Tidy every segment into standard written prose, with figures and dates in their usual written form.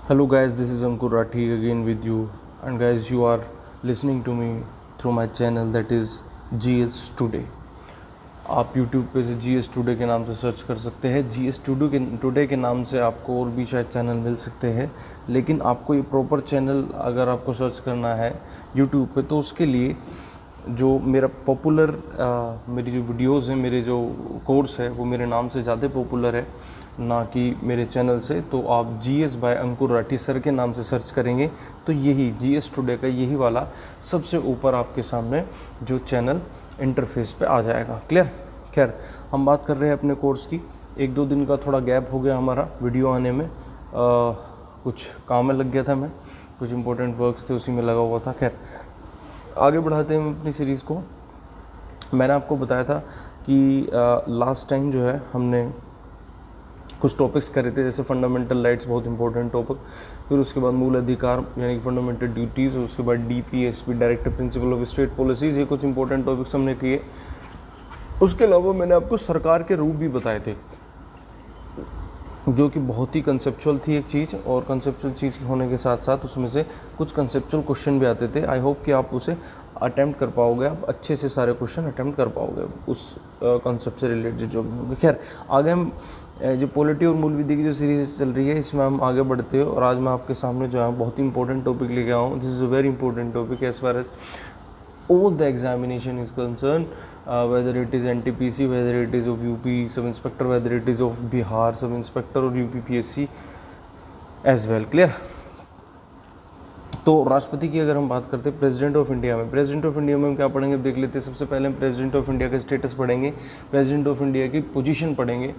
Hello guys, this is Ankur Rathi again with you, and guys, you are listening to me through my channel that is GS Today. आप YouTube पे से GS Today के नाम से search कर सकते हैं। GS Today के नाम से आपको और भी शायद चैनल मिल सकते हैं, लेकिन आपको ये प्रॉपर चैनल अगर आपको सर्च करना है YouTube पे तो उसके लिए जो मेरा पॉपुलर मेरी जो वीडियोस हैं, मेरे जो कोर्स है वो मेरे नाम से ज़्यादा पॉपुलर है ना कि मेरे चैनल से। तो आप GS बाय अंकुर राठी सर के नाम से सर्च करेंगे तो यही GS टुडे का यही वाला सबसे ऊपर आपके सामने जो चैनल इंटरफेस पे आ जाएगा। क्लियर? खैर, हम बात कर रहे हैं अपने कोर्स की। 1-2 दिन का थोड़ा गैप हो गया हमारा वीडियो आने में, कुछ काम में लग गया था मैं, कुछ इंपॉर्टेंट वर्क्स थे उसी में लगा हुआ था। खैर, आगे बढ़ाते हैं अपनी सीरीज़ को। मैंने आपको बताया था कि लास्ट टाइम जो है हमने कुछ टॉपिक्स करे थे, जैसे फंडामेंटल राइट्स, बहुत इंपॉर्टेंट टॉपिक, फिर उसके बाद मूल अधिकार यानी कि फंडामेंटल ड्यूटीज़, उसके बाद DPSP directive principle of state policies, ये कुछ इंपॉर्टेंट टॉपिक्स हमने किए। उसके अलावा मैंने आपको सरकार के रूप भी बताए थे, जो कि बहुत ही कंसेप्चुअल थी एक चीज़, और कंसेप्चुअल चीज़ होने के साथ साथ उसमें से कुछ कंसेप्चुअल क्वेश्चन भी आते थे। आई होप कि आप उसे अटैम्प्ट कर पाओगे, आप अच्छे से सारे क्वेश्चन अटैम्प्ट कर पाओगे उस कंसेप्ट से रिलेटेड जो भी होंगे। खैर, आगे हम जो पॉलिटी और मूल विधि की जो सीरीज चल रही है इसमें हम आगे बढ़ते हैं, और आज मैं आपके सामने जो है बहुत ही इंपॉर्टेंट टॉपिक लेके आया हूँ। This is a very important topic as far as all the examination is concerned, whether it is NTPC, whether it is of UP sub inspector, whether it is of Bihar sub inspector or UP PSC as well. Clear? तो राष्ट्रपति की अगर हम बात करते हैं president of India में, president of India में हम क्या पढ़ेंगे देख लेते हैं। सबसे पहले हम प्रेसिडेंट ऑफ इंडिया का स्टेटस पढ़ेंगे, प्रेसिडेंट ऑफ इंडिया की पोजीशन पढ़ेंगे,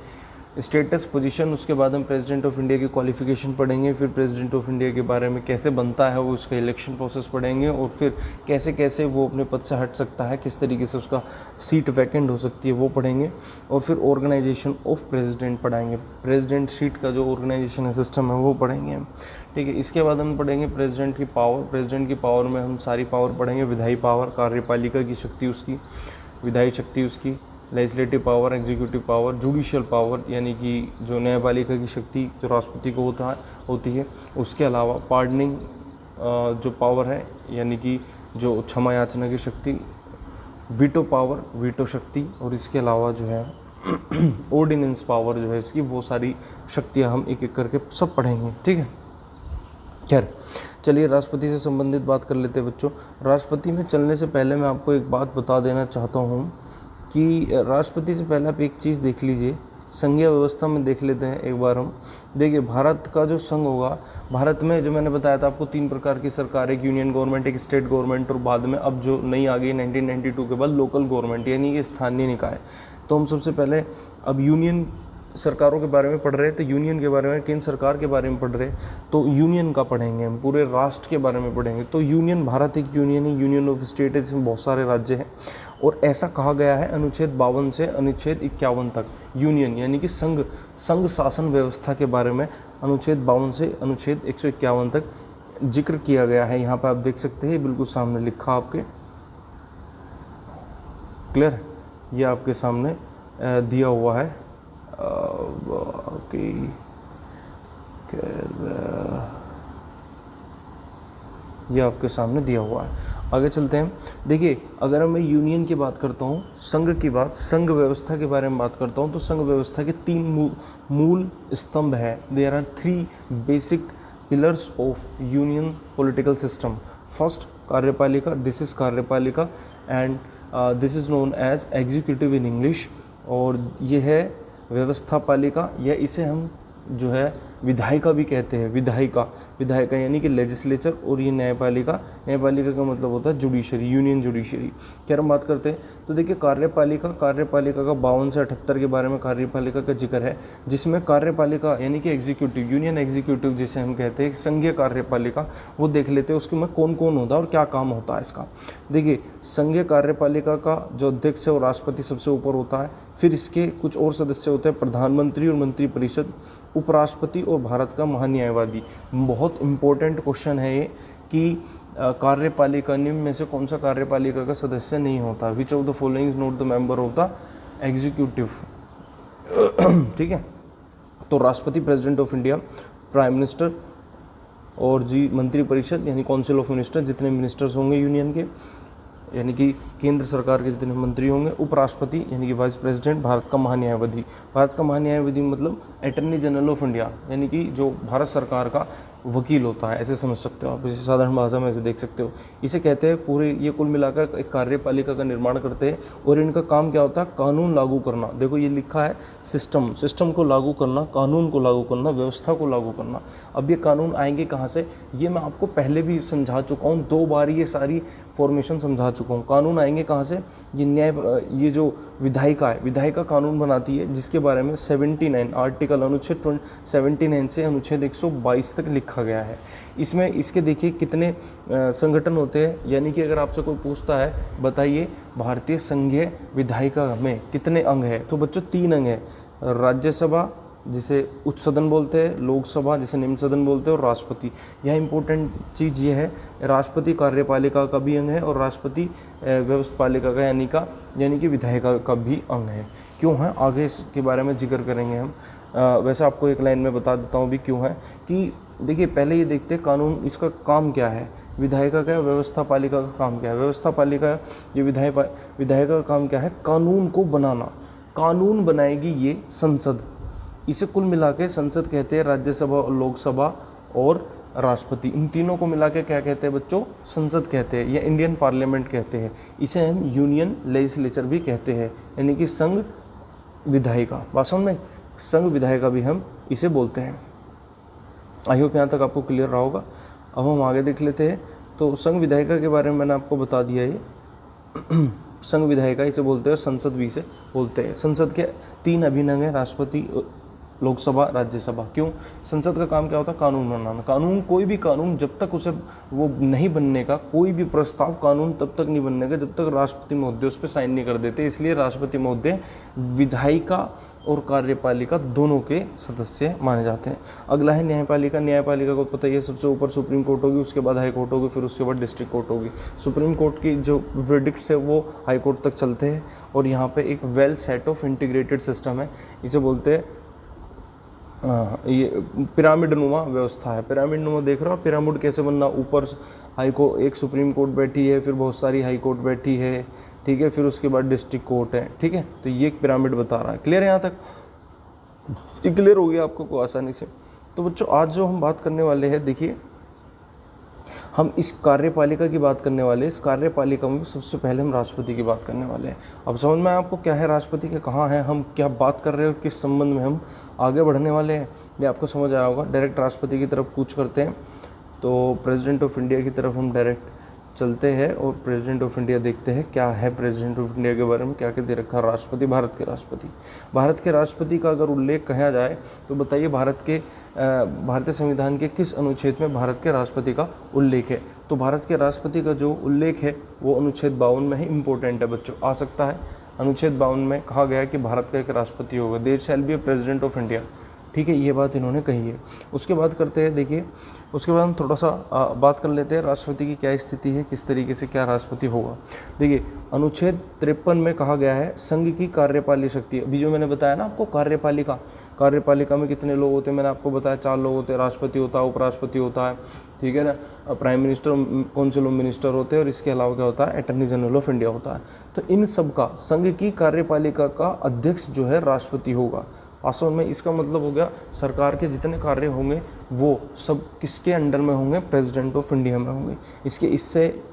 स्टेटस पोजीशन। उसके बाद हम प्रेसिडेंट ऑफ इंडिया की क्वालिफिकेशन पढ़ेंगे, फिर प्रेसिडेंट ऑफ इंडिया के बारे में कैसे बनता है वो, उसका इलेक्शन प्रोसेस पढ़ेंगे, और फिर कैसे कैसे वो अपने पद से हट सकता है, किस तरीके से उसका सीट वैकेंट हो सकती है वो पढ़ेंगे, और फिर ऑर्गेनाइजेशन ऑफ प्रेसिडेंट पढ़ाएंगे, प्रेसिडेंट सीट का जो ऑर्गेनाइजेशन है, सिस्टम है वो पढ़ेंगे हम। ठीक है, इसके बाद हम पढ़ेंगे प्रेसिडेंट की पावर। प्रेसिडेंट की पावर में हम सारी पावर पढ़ेंगे, विधायी पावर, कार्यपालिका की शक्ति उसकी, विधायी शक्ति उसकी, legislative power, executive power, judicial power यानी कि जो न्यायपालिका की शक्ति जो राष्ट्रपति को होती है। उसके अलावा पार्डनिंग जो पावर है यानी कि जो क्षमा याचना की शक्ति, वीटो पावर, वीटो शक्ति, और इसके अलावा जो है ऑर्डिनेंस पावर जो है इसकी, वो सारी शक्तियाँ हम एक एक करके सब पढ़ेंगे। ठीक है, खैर चलिए राष्ट्रपति से संबंधित बात कर लेते हैं बच्चों। राष्ट्रपति में चलने से पहले मैं आपको एक बात बता देना चाहता हूँ कि राष्ट्रपति से पहले आप एक चीज़ देख लीजिए, संघीय व्यवस्था में देख लेते हैं एक बार हम। देखिए, भारत का जो संघ होगा, भारत में जो मैंने बताया था आपको 3 प्रकार की सरकार, एक यूनियन गवर्नमेंट, एक स्टेट गवर्नमेंट, और बाद में अब जो नई आ गई 1992 के बाद लोकल गवर्नमेंट यानी कि स्थानीय निकाय। तो हम सबसे पहले अब यूनियन सरकारों के बारे में पढ़ रहे हैं, तो यूनियन के बारे में, केंद्र सरकार के बारे में पढ़ रहे हैं, तो यूनियन का पढ़ेंगे हम, पूरे राष्ट्र के बारे में पढ़ेंगे। तो यूनियन, भारत एक यूनियन है, यूनियन ऑफ स्टेट है, जिसमें बहुत सारे राज्य हैं, और ऐसा कहा गया है अनुच्छेद 52 से अनुच्छेद 51 तक यूनियन यानी कि संघ शासन व्यवस्था के बारे में अनुच्छेद 52 से अनुच्छेद 151 तक जिक्र किया गया है। यहाँ पर आप देख सकते हैं, बिल्कुल सामने लिखा आपके, क्लियर, ये आपके सामने दिया हुआ है। ओके, ये आपके सामने दिया हुआ है। आगे चलते हैं। देखिए, अगर मैं यूनियन की बात करता हूँ, संघ की बात, संघ व्यवस्था के बारे में बात करता हूँ, तो संघ व्यवस्था के 3 मूल स्तंभ है। There are 3 basic pillars of union political system. First, कार्यपालिका, दिस इज कार्यपालिका, and this is known as executive in English, और ये है व्यवस्था पालिका, या इसे हम जो है विधायिका भी कहते हैं। विधायिका यानी कि लेजिस्लेचर, और ये न्यायपालिका का मतलब होता है जुडिशरी, यूनियन जुडिशरी। क्या हम बात करते हैं, तो देखिए कार्यपालिका का 52 से 78 के बारे में कार्यपालिका का जिक्र है, जिसमें कार्यपालिका यानी कि एग्जीक्यूटिव, यूनियन एग्जीक्यूटिव जिसे हम कहते हैं, संघीय कार्यपालिका, वो देख लेते हैं उसके में कौन कौन होता है और क्या काम होता है इसका। देखिए, संघीय कार्यपालिका का जो अध्यक्ष है वो राष्ट्रपति सबसे ऊपर होता है, फिर इसके कुछ और सदस्य होते हैं, प्रधानमंत्री और मंत्रिपरिषद, उपराष्ट्रपति और भारत का महान्यायवादी। बहुत इंपॉर्टेंट क्वेश्चन है ये कि कार्यपालिका निम्न में से कौन सा कार्यपालिका का सदस्य नहीं होता, which of the following is not the member of the executive. ठीक है, तो राष्ट्रपति, president of India, prime minister, और जी मंत्रिपरिषद यानी काउंसिल ऑफ मिनिस्टर, जितने मिनिस्टर्स होंगे यूनियन के, यानी कि केंद्र सरकार के जितने मंत्री होंगे, उपराष्ट्रपति यानी कि वाइस प्रेसिडेंट, भारत का महान्यायवादी। भारत का महान्यायवादी मतलब अटॉर्नी जनरल ऑफ इंडिया, यानी कि जो भारत सरकार का वकील होता है, ऐसे समझ सकते हो आप, इसे साधारण भाषा में ऐसे देख सकते हो। इसे कहते हैं पूरे, ये कुल मिलाकर एक कार्यपालिका का निर्माण करते हैं और इनका काम क्या होता है, कानून लागू करना। देखो ये लिखा है सिस्टम को लागू करना, कानून को लागू करना, व्यवस्था को लागू करना। अब ये कानून आएंगे कहाँ से, ये मैं आपको पहले भी समझा चुका हूँ, 2 बार ये सारी फॉर्मेशन समझा चुका हूँ। कानून आएंगे कहाँ से, ये जो विधायिका है, विधायिका कानून बनाती है, जिसके बारे में 79 आर्टिकल अनुच्छेद 79 से अनुच्छेद 122 तक लिखा गया है। इसमें इसके देखिए कितने संगठन होते हैं, यानी कि अगर आपसे कोई पूछता है बताइए भारतीय संघीय विधायिका में कितने अंग है, तो बच्चों 3 अंग है, राज्यसभा जिसे उच्च सदन बोलते हैं, लोकसभा जिसे निम्न सदन बोलते हैं, और राष्ट्रपति। यह इंपॉर्टेंट चीज़ ये है, राष्ट्रपति कार्यपालिका का भी अंग है और राष्ट्रपति व्यवस्थापालिका का यानी कि विधायिका का भी अंग है। क्यों है, आगे इसके बारे में जिक्र करेंगे हम। वैसे आपको एक लाइन में बता देता हूँ भी क्यों है, कि देखिए पहले ये देखते हैं कानून, इसका काम क्या है, विधायिका का, व्यवस्थापालिका का काम क्या है। व्यवस्थापालिका, ये विधायिका का काम क्या है, कानून को बनाना। कानून बनाएगी ये संसद। इसे कुल मिला के संसद कहते हैं, राज्यसभा, लोकसभा और राष्ट्रपति, इन तीनों को मिला के क्या कहते हैं बच्चों, संसद कहते हैं या इंडियन पार्लियामेंट कहते हैं। इसे हम यूनियन लेजिस्लेचर भी कहते हैं, यानी कि संघ विधायिका। वास्तव में संघ विधायिका भी हम इसे बोलते हैं। आई होप यहाँ तक आपको क्लियर रहा होगा। अब हम आगे देख लेते हैं। तो संघ विधायिका के बारे में मैंने आपको बता दिया ये संघ विधायिका इसे बोलते हैं और संसद भी इसे बोलते हैं। संसद के 3 अभिन्न अंग हैं, राष्ट्रपति, लोकसभा, राज्यसभा। क्यों, संसद का काम क्या होता है, कानून बनाना। कानून, कोई भी कानून जब तक उसे वो नहीं बनने का, कोई भी प्रस्ताव कानून तब तक नहीं बनने का जब तक राष्ट्रपति महोदय उस पर साइन नहीं कर देते। इसलिए राष्ट्रपति महोदय विधायिका और कार्यपालिका दोनों के सदस्य माने जाते हैं। अगला है न्यायपालिका। न्यायपालिका को पता ही है, सबसे ऊपर सुप्रीम कोर्ट होगी, उसके बाद हाई कोर्ट होगी, फिर उसके बाद डिस्ट्रिक्ट कोर्ट होगी। सुप्रीम कोर्ट की जो वर्डिक्ट्स है वो हाई कोर्ट तक चलते हैं और यहाँ पे एक well set of integrated system है, इसे बोलते हैं ये पिरामिड नुमा व्यवस्था है। पिरामिड नुमा देख रहे हो, पिरामिड कैसे बनना, ऊपर हाई कोर्ट, एक सुप्रीम कोर्ट बैठी है, फिर बहुत सारी हाई कोर्ट बैठी है, ठीक है, फिर उसके बाद डिस्ट्रिक्ट कोर्ट है, ठीक है। तो ये एक पिरामिड बता रहा है। क्लियर है यहाँ तक, ये क्लियर हो गया आपको को आसानी से। तो बच्चों आज जो हम बात करने वाले हैं, देखिए हम इस कार्यपालिका की बात करने वाले हैं। इस कार्यपालिका में सबसे पहले हम राष्ट्रपति की बात करने वाले हैं। अब समझ में आया आपको क्या है राष्ट्रपति के, कहाँ है, हम क्या बात कर रहे हैं, किस संबंध में हम आगे बढ़ने वाले हैं, ये आपको समझ आया होगा। डायरेक्ट राष्ट्रपति की तरफ कूच करते हैं, तो प्रेसिडेंट ऑफ इंडिया की तरफ हम डायरेक्ट चलते हैं और प्रेसिडेंट ऑफ इंडिया देखते हैं क्या है प्रेसिडेंट ऑफ इंडिया के बारे में, क्या क्या दे रखा है राष्ट्रपति। भारत के राष्ट्रपति का अगर उल्लेख कहा जाए तो बताइए भारतीय संविधान के किस अनुच्छेद में भारत के राष्ट्रपति का उल्लेख है। तो भारत के राष्ट्रपति का जो उल्लेख है वो अनुच्छेद 52 में ही इंपॉर्टेंट है बच्चों, आ सकता है। अनुच्छेद 52 में कहा गया है कि भारत का एक राष्ट्रपति होगा, there shall be a president of India, ठीक है, ये बात इन्होंने कही है। उसके बाद करते हैं, देखिए उसके बाद हम थोड़ा सा बात कर लेते हैं राष्ट्रपति की क्या स्थिति है, किस तरीके से क्या राष्ट्रपति होगा। देखिए अनुच्छेद 53 में कहा गया है संघ की कार्यपालिक शक्ति। अभी जो मैंने बताया ना आपको, कार्यपालिका में कितने लोग होते हैं, मैंने आपको बताया 4 लोग होते हैं, राष्ट्रपति होता है, उपराष्ट्रपति होता है, ठीक है ना, prime minister, council of minister होते हैं और इसके अलावा क्या होता है, अटॉर्नी जनरल ऑफ इंडिया होता है। तो इन सब का, संघ की कार्यपालिका का अध्यक्ष जो है राष्ट्रपति होगा। वास्तव में इसका मतलब हो गया सरकार के जितने कार्य होंगे वो सब किसके अंडर में होंगे, प्रेसिडेंट ऑफ इंडिया में होंगे।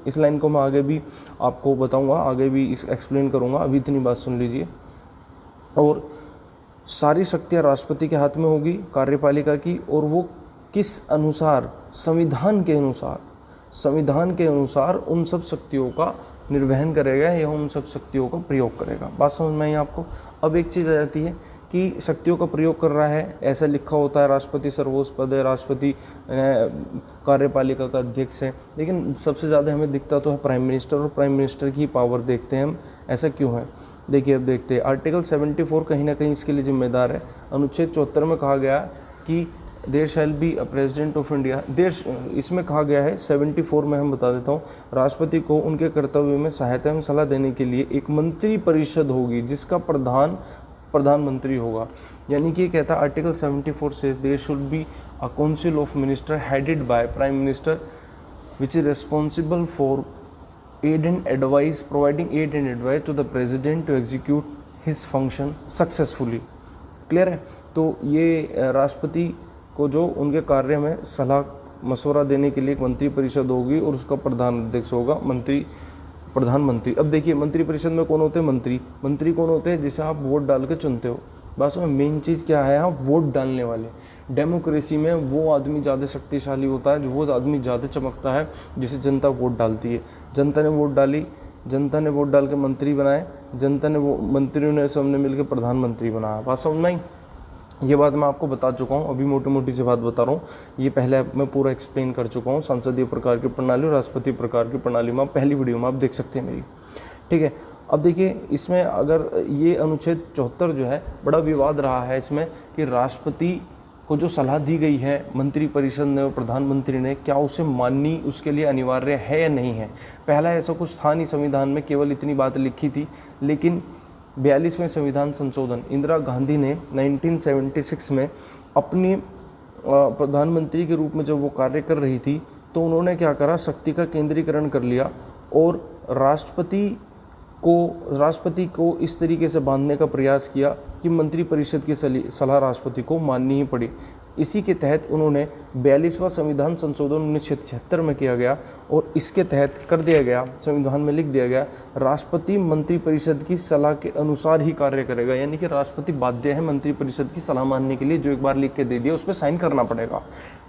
इस लाइन को मैं आगे भी आपको बताऊंगा, आगे भी एक्सप्लेन करूंगा, अभी इतनी बात सुन लीजिए। और सारी शक्तियां राष्ट्रपति के हाथ में होगी कार्यपालिका की, और वो किस अनुसार, संविधान के अनुसार उन सब शक्तियों का निर्वहन करेगा या उन सब शक्तियों का प्रयोग करेगा। बात समझ में आई आपको। अब एक चीज़ आ जाती है कि शक्तियों का प्रयोग कर रहा है, ऐसा लिखा होता है राष्ट्रपति सर्वोच्च पद है, राष्ट्रपति कार्यपालिका का अध्यक्ष है, लेकिन सबसे ज़्यादा हमें दिखता तो है प्राइम मिनिस्टर, और प्राइम मिनिस्टर की पावर देखते हैं हम, ऐसा क्यों है। देखिए अब देखते हैं, आर्टिकल 74 कहीं ना कहीं इसके लिए जिम्मेदार है। अनुच्छेद 74 में कहा गया कि there shall be a president of India, इसमें कहा गया है 74 में, हम बता देता हूँ, राष्ट्रपति को उनके कर्तव्य में सहायता एवं सलाह देने के लिए एक मंत्री परिषद होगी जिसका प्रधान प्रधानमंत्री होगा। यानी कि ये कहता है article 74 says there should be a council of minister headed by prime minister which is responsible for aid and advice, providing aid and advice to the president to execute his function successfully। Clear है। तो ये राष्ट्रपति को जो उनके कार्य में सलाह मशवरा देने के लिए एक मंत्री परिषद होगी और उसका प्रधान अध्यक्ष होगा प्रधानमंत्री। अब देखिए मंत्री परिषद में कौन होते हैं? मंत्री कौन होते हैं? जिसे आप वोट डाल के चुनते हो। बस में मेन चीज़ क्या है? आप वोट डालने वाले। डेमोक्रेसी में वो आदमी ज़्यादा शक्तिशाली होता है, जो वो आदमी ज़्यादा चमकता है जिसे जनता वोट डालती है। जनता ने वोट डाली, जनता ने वोट डाल के मंत्री बनाए, जनता ने वो मंत्रियों ने सबने मिलकर प्रधानमंत्री बनाया। बात समझ में आई? ये बात मैं आपको बता चुका हूँ, अभी मोटी मोटी सी बात बता रहा हूँ। ये पहले मैं पूरा एक्सप्लेन कर चुका हूँ। संसदीय प्रकार की प्रणाली और राष्ट्रपति प्रकार की प्रणाली में आप पहली वीडियो में आप देख सकते हैं मेरी। ठीक है। अब देखिए इसमें अगर ये अनुच्छेद 74 जो है बड़ा विवाद रहा है इसमें कि राष्ट्रपति को जो सलाह दी गई है मंत्री परिषद ने और प्रधानमंत्री ने, क्या उसे माननी उसके लिए अनिवार्य है या नहीं है। पहला ऐसा कुछ था नहीं संविधान में, केवल इतनी बात लिखी थी। लेकिन 42वें संविधान संशोधन इंदिरा गांधी ने 1976 में अपनी प्रधानमंत्री के रूप में जब वो कार्य कर रही थी तो उन्होंने क्या करा, शक्ति का केंद्रीकरण कर लिया और राष्ट्रपति को इस तरीके से बांधने का प्रयास किया कि मंत्री परिषद की सलाह राष्ट्रपति को माननी ही पड़ी। इसी के तहत उन्होंने 42वां संविधान संशोधन 1976 में किया गया और इसके तहत कर दिया गया, संविधान में लिख दिया गया, राष्ट्रपति मंत्री परिषद की सलाह के अनुसार ही कार्य करेगा। यानी कि राष्ट्रपति बाध्य है मंत्री परिषद की सलाह मानने के लिए, जो एक बार लिख के दे दिया उस पर साइन करना पड़ेगा।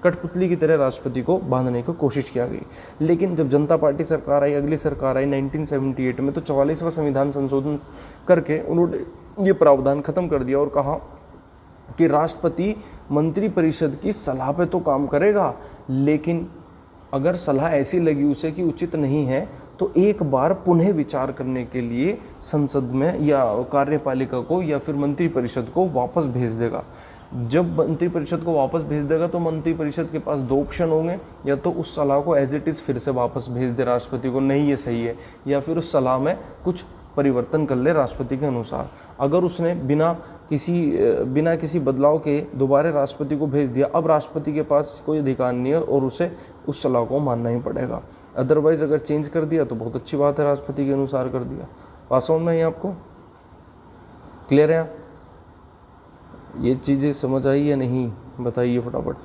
कठपुतली की तरह राष्ट्रपति को बांधने की कोशिश किया गई। लेकिन जब जनता पार्टी सरकार आई, अगली सरकार आई 1978 में, तो 44वां संविधान संशोधन करके उन्होंने ये प्रावधान खत्म कर दिया और कहा कि राष्ट्रपति मंत्री परिषद की सलाह पे तो काम करेगा, लेकिन अगर सलाह ऐसी लगी उसे कि उचित नहीं है तो एक बार पुनः विचार करने के लिए संसद में या कार्यपालिका को या फिर मंत्री परिषद को वापस भेज देगा। जब मंत्री परिषद को वापस भेज देगा तो मंत्री परिषद के पास 2 ऑप्शन होंगे, या तो उस सलाह को एज इट इज़ फिर से वापस भेज दे राष्ट्रपति को, नहीं ये सही है, या फिर उस सलाह में कुछ परिवर्तन कर ले राष्ट्रपति के अनुसार। अगर उसने बिना किसी बदलाव के दोबारा राष्ट्रपति को भेज दिया, अब राष्ट्रपति के पास कोई अधिकार नहीं है और उसे उस सलाह को मानना ही पड़ेगा। अदरवाइज अगर चेंज कर दिया तो बहुत अच्छी बात है, राष्ट्रपति के अनुसार कर दिया। बात समझ में आई आपको? क्लियर है? ये चीज़ें समझ आई या नहीं बताइए फटाफट।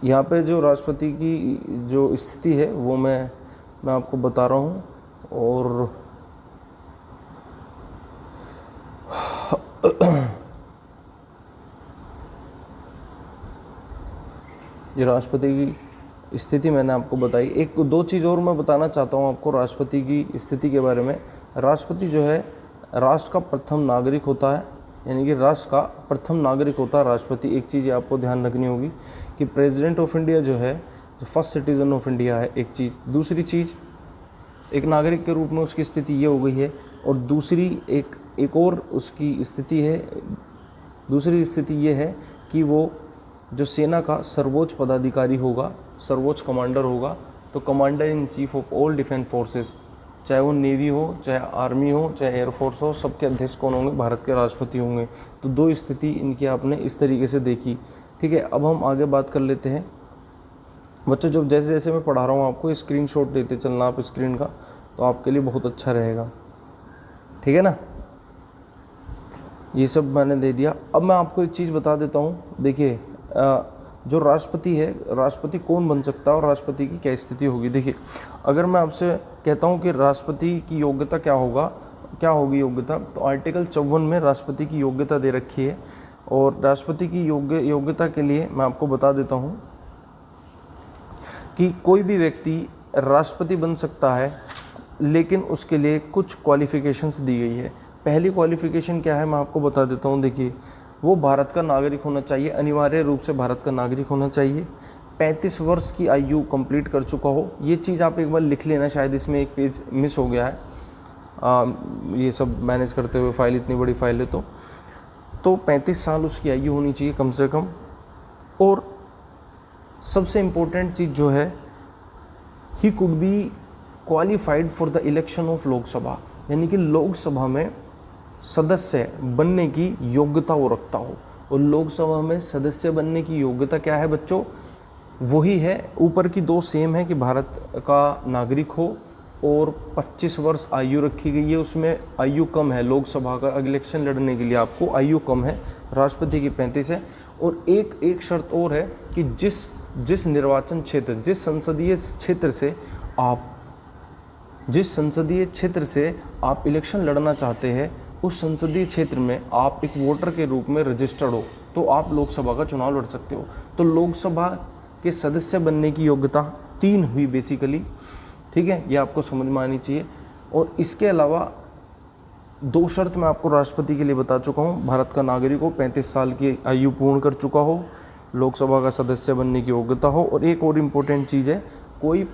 यहाँ पे जो राष्ट्रपति की जो स्थिति है वो मैं आपको बता रहा हूँ। और ये राष्ट्रपति की स्थिति मैंने आपको बताई। एक 2 चीज़ और मैं बताना चाहता हूँ आपको राष्ट्रपति की स्थिति के बारे में। राष्ट्रपति जो है राष्ट्र का प्रथम नागरिक होता है, यानी कि राष्ट्र का प्रथम नागरिक होता है राष्ट्रपति। एक चीज़ आपको ध्यान रखनी होगी कि प्रेसिडेंट ऑफ इंडिया जो है, जो फर्स्ट सिटीज़न ऑफ इंडिया है, एक चीज़। दूसरी चीज़, एक नागरिक के रूप में उसकी स्थिति ये हो गई है। और दूसरी एक और उसकी स्थिति है, दूसरी स्थिति ये है कि वो जो सेना का सर्वोच्च पदाधिकारी होगा, सर्वोच्च कमांडर होगा, तो commander in chief of all defence forces, चाहे वो नेवी हो, चाहे आर्मी हो, चाहे एयरफोर्स हो, सबके अध्यक्ष कौन होंगे? भारत के राष्ट्रपति होंगे। तो 2 स्थिति इनकी आपने इस तरीके से देखी। ठीक है। अब हम आगे बात कर लेते हैं बच्चों। जब जैसे जैसे मैं पढ़ा रहा हूँ आपको स्क्रीनशॉट लेते चलना आप स्क्रीन का, तो आपके लिए बहुत अच्छा रहेगा। ठीक है ना? ये सब मैंने दे दिया। अब मैं आपको एक चीज़ बता देता हूँ। देखिए जो राष्ट्रपति है, राष्ट्रपति कौन बन सकता है और राष्ट्रपति की क्या स्थिति होगी। देखिए अगर मैं आपसे कहता हूँ कि राष्ट्रपति की योग्यता क्या होगी योग्यता, तो आर्टिकल 54 में राष्ट्रपति की योग्यता दे रखी है। और राष्ट्रपति की योग्यता के लिए मैं आपको बता देता हूँ कि कोई भी व्यक्ति राष्ट्रपति बन सकता है, लेकिन उसके लिए कुछ क्वालिफ़िकेशंस दी गई है। पहली क्वालिफ़िकेशन क्या है मैं आपको बता देता हूँ। देखिए वो भारत का नागरिक होना चाहिए, अनिवार्य रूप से भारत का नागरिक होना चाहिए। 35 वर्ष की आयु कंप्लीट कर चुका हो। ये चीज़ आप एक बार लिख लेना, शायद इसमें एक पेज मिस हो गया है। ये सब मैनेज करते हुए फाइल, इतनी बड़ी फाइल है तो 35 साल उसकी आयु होनी चाहिए कम से कम। और सबसे इम्पोर्टेंट चीज़ जो है, he could be qualified for the election of Lok Sabha, यानी कि लोकसभा में सदस्य बनने की योग्यता वो रखता हो। और लोकसभा में सदस्य बनने की योग्यता क्या है बच्चों? वही है, ऊपर की दो सेम है कि भारत का नागरिक हो और 25 वर्ष आयु रखी गई है। उसमें आयु कम है, लोकसभा का इलेक्शन लड़ने के लिए आपको आयु कम है, राष्ट्रपति की 35 है। और एक शर्त और है कि जिस निर्वाचन क्षेत्र, जिस संसदीय क्षेत्र से आप इलेक्शन लड़ना चाहते हैं, उस संसदीय क्षेत्र में आप एक वोटर के रूप में रजिस्टर्ड हो, तो आप लोकसभा का चुनाव लड़ सकते हो। तो लोकसभा के सदस्य बनने की योग्यता 3 हुई बेसिकली, ठीक है, ये आपको समझ में आनी चाहिए। और इसके अलावा 2 शर्त मैं आपको राष्ट्रपति के लिए बता चुका हूँ। भारत का नागरिक हो, 35 साल की आयु पूर्ण कर चुका हो, लोकसभा का सदस्य बनने की योग्यता हो, और एक और इम्पोर्टेंट चीज़ है, कोई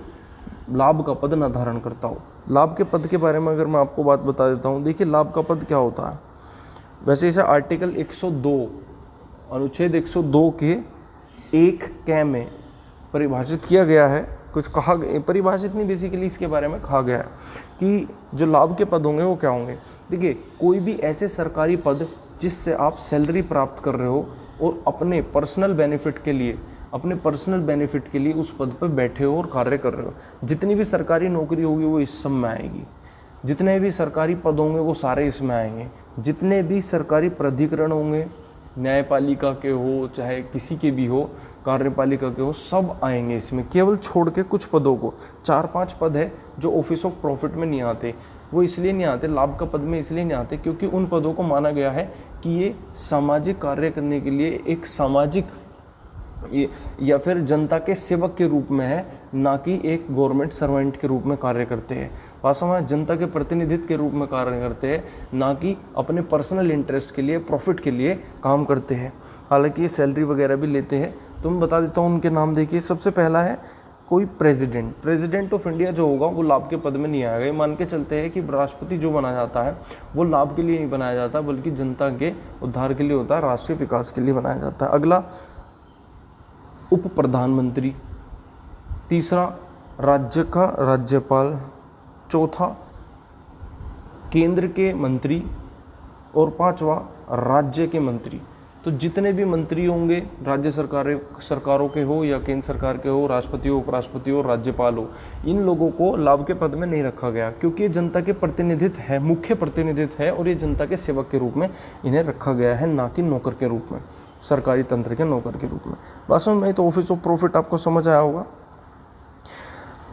लाभ का पद न धारण करता हो। लाभ के पद के बारे में अगर मैं आपको बात बता देता हूँ, देखिए लाभ का पद क्या होता है। वैसे इसे आर्टिकल 102 अनुच्छेद 102 के 1 क में परिभाषित किया गया है। कुछ कहा, परिभाषित नहीं, बेसिकली इसके बारे में कहा गया है कि जो लाभ के पद होंगे वो क्या होंगे। देखिए, कोई भी ऐसे सरकारी पद जिससे आप सैलरी प्राप्त कर रहे हो और अपने पर्सनल बेनिफिट के लिए उस पद पर बैठे हो और कार्य कर रहे हो। जितनी भी सरकारी नौकरी होगी वो इस सब में आएगी, जितने भी सरकारी पद होंगे वो सारे इसमें आएंगे, जितने भी सरकारी प्राधिकरण होंगे, न्यायपालिका के हो चाहे किसी के भी हो, कार्यपालिका के हो, सब आएंगे इसमें, केवल छोड़ के कुछ पदों को। 4-5 पद है जो ऑफिस ऑफ प्रॉफिट में नहीं आते। वो इसलिए नहीं आते, लाभ का पद में इसलिए नहीं आते क्योंकि उन पदों को माना गया है कि ये सामाजिक कार्य करने के लिए एक सामाजिक या फिर जनता के सेवक के रूप में है, ना कि एक गवर्नमेंट सर्वेंट के रूप में कार्य करते हैं। वास्तव में जनता के प्रतिनिधित्व के रूप में कार्य करते हैं, ना कि अपने पर्सनल इंटरेस्ट के लिए, प्रॉफिट के लिए काम करते हैं। हालांकि ये सैलरी वगैरह भी लेते हैं। तो मैं बता देता हूँ उनके नाम। देखिए, सबसे पहला है कोई प्रेसिडेंट ऑफ इंडिया जो होगा वो लाभ के पद में नहीं आएगा। ये मान के चलते हैं कि राष्ट्रपति जो बनाया जाता है वो लाभ के लिए नहीं बनाया जाता, बल्कि जनता के उद्धार के लिए होता है, राष्ट्रीय विकास के लिए बनाया जाता है। अगला उप प्रधानमंत्री, तीसरा राज्य का राज्यपाल, चौथा केंद्र के मंत्री, और 5वां राज्य के मंत्री। तो जितने भी मंत्री होंगे, राज्य सरकारों के हो या केंद्र सरकार के हो, राष्ट्रपति हो, उपराष्ट्रपति हो, राज्यपाल हो, इन लोगों को लाभ के पद में नहीं रखा गया क्योंकि ये जनता के प्रतिनिधित्व है, मुख्य प्रतिनिधित्व है, और ये जनता के सेवक के रूप में इन्हें रखा गया है, ना कि नौकर के रूप में, सरकारी तंत्र के नौकर के रूप में। वास्तव में तो ऑफिस ऑफ प्रॉफिट आपको समझ आया होगा।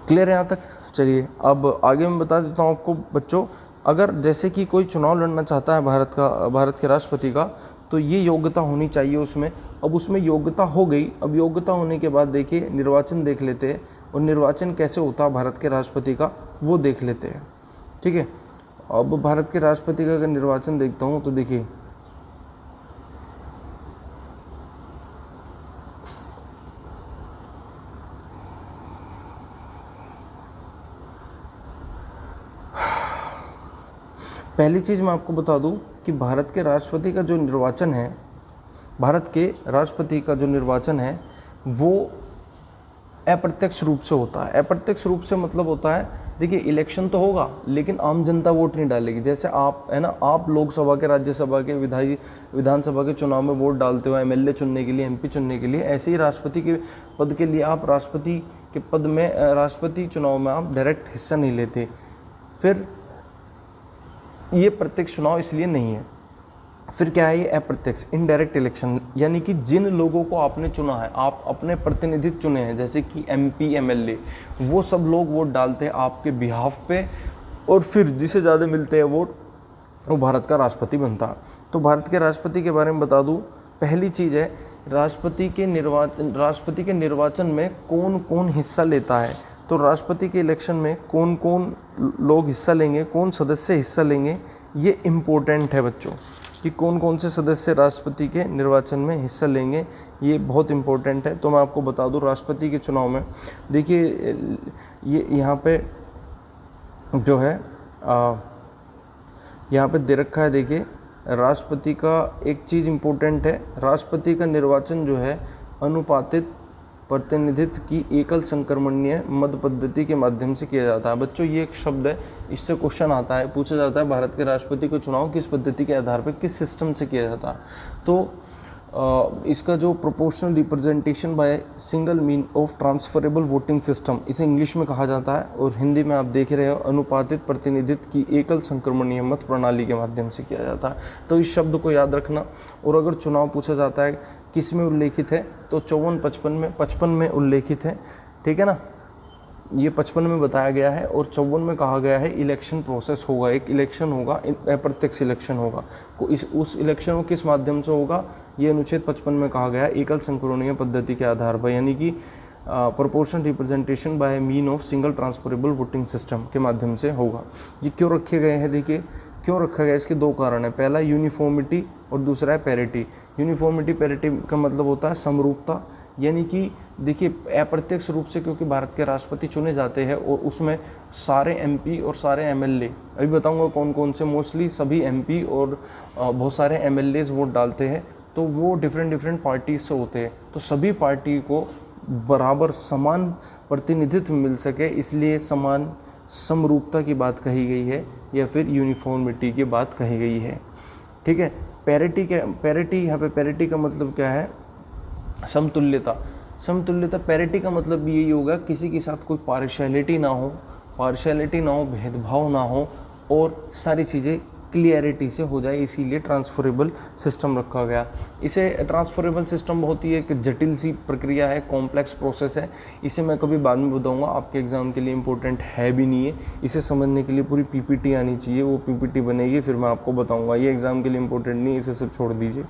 क्लियर है यहाँ तक? चलिए अब आगे मैं बता देता हूँ आपको बच्चों। अगर जैसे कि कोई चुनाव लड़ना चाहता है भारत के राष्ट्रपति का, तो ये योग्यता होनी चाहिए उसमें। अब उसमें योग्यता हो गई। अब योग्यता होने के बाद देखिए निर्वाचन देख लेते हैं, और निर्वाचन कैसे होता है भारत के राष्ट्रपति का वो देख लेते हैं, ठीक है। अब भारत के राष्ट्रपति का अगर निर्वाचन देखता हूँ तो देखिए, पहली चीज़ मैं आपको बता दूं कि भारत के राष्ट्रपति का जो निर्वाचन है, भारत के राष्ट्रपति का जो निर्वाचन है वो अप्रत्यक्ष रूप से होता है। अप्रत्यक्ष रूप से मतलब होता है, देखिए इलेक्शन तो होगा लेकिन आम जनता वोट नहीं डालेगी। जैसे आप है ना, आप लोकसभा के, राज्यसभा के, विधानसभा के चुनाव में वोट डालते हो एमएलए चुनने के लिए, एमपी चुनने के लिए, ऐसे ही राष्ट्रपति के पद के लिए आप राष्ट्रपति के पद में, राष्ट्रपति चुनाव में आप डायरेक्ट हिस्सा नहीं लेते। फिर ये प्रत्यक्ष चुनाव इसलिए नहीं है। फिर क्या है ये अप्रत्यक्ष, इनडायरेक्ट इलेक्शन, यानी कि जिन लोगों को आपने चुना है, आप अपने प्रतिनिधित्व चुने हैं, जैसे कि एमपी एमएलए, वो सब लोग वोट डालते हैं आपके बिहाफ पे, और फिर जिसे ज़्यादा मिलते हैं वोट वो भारत का राष्ट्रपति बनता है। तो भारत के राष्ट्रपति के बारे में बता दूँ, पहली चीज़ है राष्ट्रपति के निर्वाचन में कौन कौन हिस्सा लेता है। तो राष्ट्रपति के इलेक्शन में कौन कौन लोग हिस्सा लेंगे, कौन सदस्य हिस्सा लेंगे, ये इम्पोर्टेंट है बच्चों, कि कौन कौन से सदस्य राष्ट्रपति के निर्वाचन में हिस्सा लेंगे, ये बहुत इम्पोर्टेंट है। तो मैं आपको बता दूं, राष्ट्रपति के चुनाव में देखिए ये यहाँ पे जो है यहाँ पे दे रखा है। देखिए राष्ट्रपति का एक चीज़ इम्पोर्टेंट है, राष्ट्रपति का निर्वाचन जो है अनुपातिक प्रतिनिधित्व की एकल संक्रमणीय मत पद्धति के माध्यम से किया जाता है। बच्चों ये एक शब्द है, इससे क्वेश्चन आता है, पूछा जाता है भारत के राष्ट्रपति का चुनाव किस पद्धति के आधार पर, किस सिस्टम से किया जाता है। तो इसका जो proportional representation by single mean of transferable voting system, इसे इंग्लिश में कहा जाता है, और हिंदी में आप देख रहे हो अनुपातित प्रतिनिधित्व की एकल संक्रमणीय मत प्रणाली के माध्यम से किया जाता है। तो इस शब्द को याद रखना। और अगर चुनाव पूछा जाता है किस में उल्लेखित है, तो 54-55 में उल्लेखित है, ठीक है ना। ये 55 में बताया गया है, और 54 में कहा गया है इलेक्शन प्रोसेस होगा, एक इलेक्शन होगा, अप्रत्यक्ष इलेक्शन होगा। उस इलेक्शन को किस माध्यम से होगा, ये अनुच्छेद 55 में कहा गया है एकल संक्रमणीय पद्धति के आधार पर, यानी कि proportional representation bye mean of single transferable voting system के माध्यम से होगा। ये क्यों रखे गए हैं, देखिए क्यों रखा गया, इसके दो कारण है। पहला यूनिफॉर्मिटी और दूसरा है पैरिटी। यूनिफॉर्मिटी पैरिटी का मतलब होता है समरूपता, यानी कि देखिए अप्रत्यक्ष रूप से क्योंकि भारत के राष्ट्रपति चुने जाते हैं, और उसमें सारे एमपी और सारे एमएलए, अभी बताऊंगा कौन कौन से, मोस्टली सभी एमपी और बहुत सारे एमएलएज वोट डालते हैं, तो वो डिफरेंट पार्टीज से होते हैं। तो सभी पार्टी को बराबर समान प्रतिनिधित्व मिल सके, इसलिए समान समरूपता की बात कही गई है, या फिर यूनिफॉर्मिटी की बात कही गई है, ठीक है। पैरिटी यहाँ पे पैरिटी का मतलब क्या है, समतुल्यता। समतुल्यता, पैरिटी का मतलब भी यही होगा किसी के साथ कोई पार्शियलिटी ना हो, भेदभाव ना हो, और सारी चीज़ें क्लियरिटी से हो जाए, इसीलिए ट्रांसफरेबल सिस्टम रखा गया। इसे ट्रांसफरेबल सिस्टम बहुत ही एक जटिल सी प्रक्रिया है, कॉम्प्लेक्स प्रोसेस है, इसे मैं कभी बाद में बताऊंगा, आपके एग्ज़ाम के लिए इम्पोर्टेंट है भी नहीं है। इसे समझने के लिए पूरी पीपीटी आनी चाहिए, वो पीपीटी बनेगी फिर मैं आपको बताऊँगा, ये एग्ज़ाम के लिए इम्पोर्टेंट नहीं है, इसे सब छोड़ दीजिए,